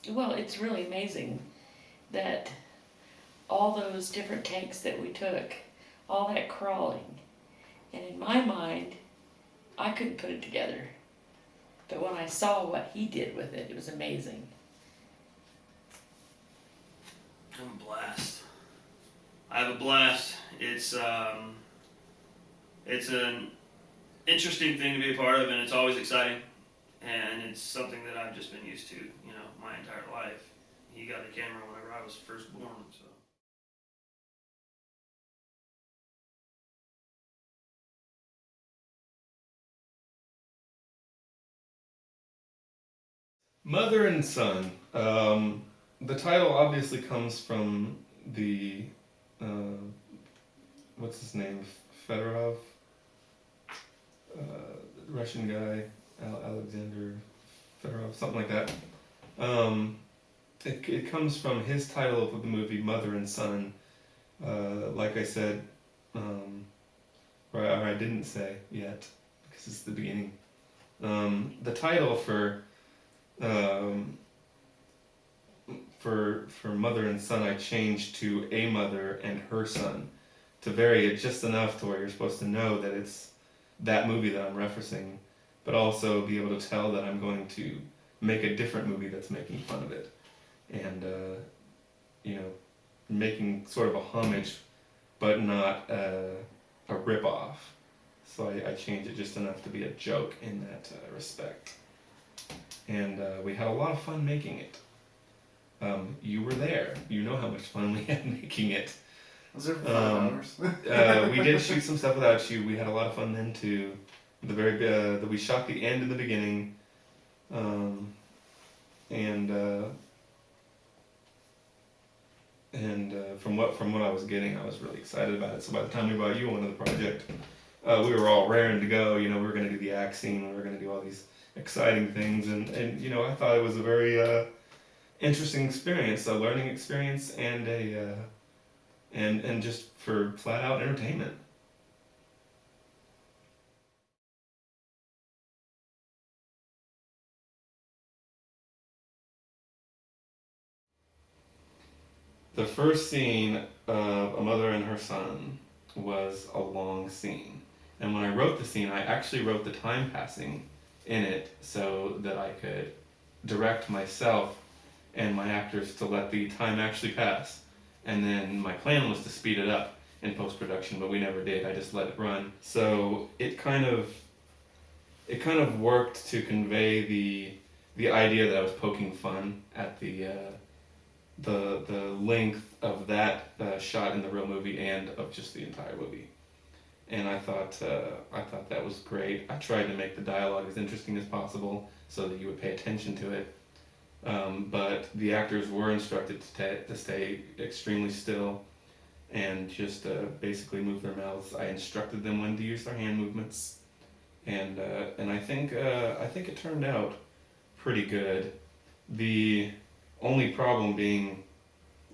Well, it's really amazing that all those different takes that we took, all that crawling, and in my mind, I couldn't put it together. But when I saw what he did with it, it was amazing. I'm a blast. I have a blast. It's an interesting thing to be a part of, and it's always exciting. And it's something that I've just been used to, my entire life. He got a camera whenever I was first born, so. Mother and son. The title obviously comes from the what's his name, Fedorov, Russian guy, Alexander Fedorov, something like that. It comes from his title of the movie, Mother and Son. Like I said, or I didn't say yet, because it's the beginning. The title um, for Mother and Son, I changed to A Mother and Her Son, to vary it just enough to where you're supposed to know that it's that movie that I'm referencing, but also be able to tell that I'm going to make a different movie that's making fun of it, and making sort of a homage, but not a rip-off. So I changed it just enough to be a joke in that respect. And we had a lot of fun making it. You were there. You know how much fun we had making it. Was there 5 hours? We did shoot some stuff without you. We had a lot of fun then too. We shot the end and the beginning, and from what I was getting, I was really excited about it. So by the time we brought you onto the project, we were all raring to go. We were going to do the act scene. We were going to do all these exciting things, and I thought it was a very interesting experience, a learning experience, and and just for flat out entertainment. The first scene of A Mother and Her Son was a long scene. And when I wrote the scene, I actually wrote the time passing in it so that I could direct myself and my actors to let the time actually pass. And then my plan was to speed it up in post-production, but we never did. I just let it run. So it kind of worked to convey the idea that I was poking fun at the length of that shot in the real movie and of just the entire movie. And I thought that was great. I tried to make the dialogue as interesting as possible so that you would pay attention to it. But the actors were instructed to stay extremely still and just basically move their mouths. I instructed them when to use their hand movements, and I think it turned out pretty good. The only problem being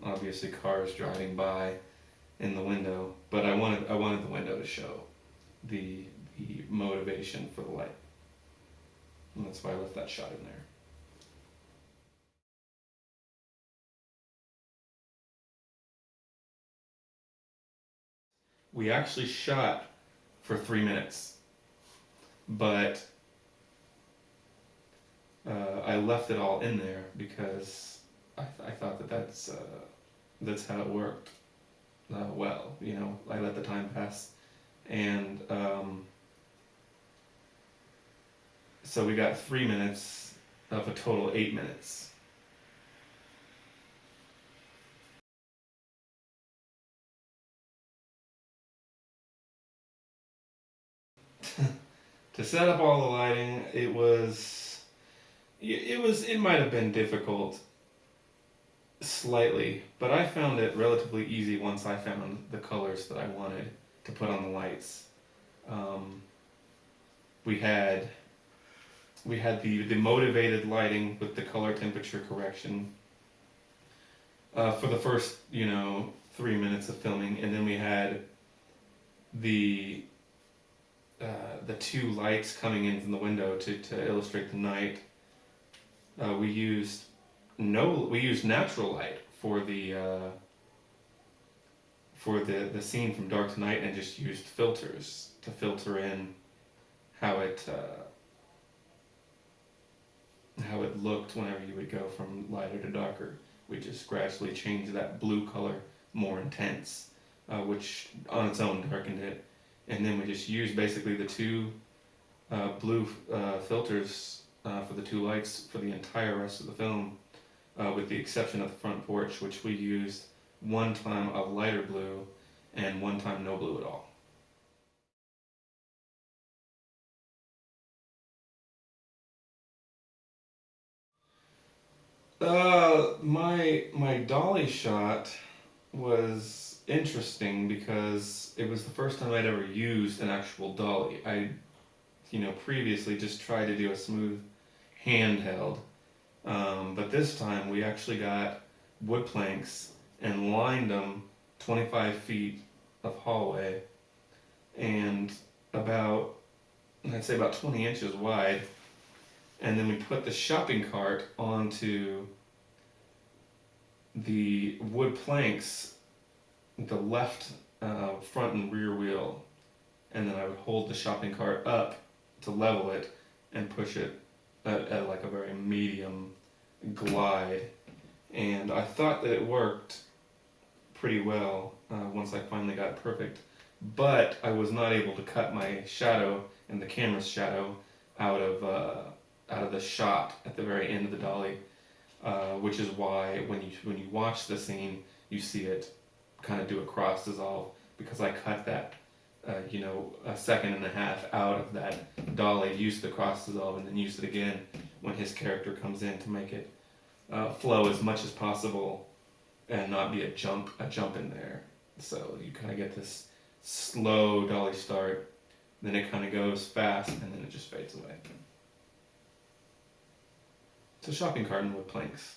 obviously cars driving by in the window, but I wanted the window to show the motivation for the light, and that's why I left that shot in there. We actually shot for 3 minutes, but I left it all in there because I thought that's how it worked well. I let the time pass, and so we got 3 minutes of a total 8 minutes. To set up all the lighting, it might have been difficult slightly, but I found it relatively easy once I found the colors that I wanted to put on the lights. We had the motivated lighting with the color temperature correction for the first 3 minutes of filming, and then we had the 2 lights coming in from the window to illustrate the night. We used we used natural light for the scene from Dark Knight, and just used filters to filter in how it looked whenever you would go from lighter to darker. We just gradually changed that blue color more intense, which on its own darkened it. And then we just used basically the two blue filters for the two lights for the entire rest of the film, with the exception of the front porch, which we used one time a lighter blue and one time no blue at all. My dolly shot was interesting because it was the first time I'd ever used an actual dolly. I, previously just tried to do a smooth handheld, but this time we actually got wood planks and lined them 25 feet of hallway and I'd say about 20 inches wide. And then we put the shopping cart onto the wood planks, the left front and rear wheel. And then I would hold the shopping cart up to level it and push it at like a very medium glide. And I thought that it worked pretty well once I finally got it perfect. But I was not able to cut my shadow and the camera's shadow out of the shot at the very end of the dolly, which is why when you watch the scene, you see it kind of do a cross dissolve, because I cut that, a second and a half out of that dolly, used the cross dissolve, and then used it again when his character comes in to make it flow as much as possible and not be a jump in there. So you kind of get this slow dolly start, then it kind of goes fast, and then it just fades away. It's a shopping cart and wood planks.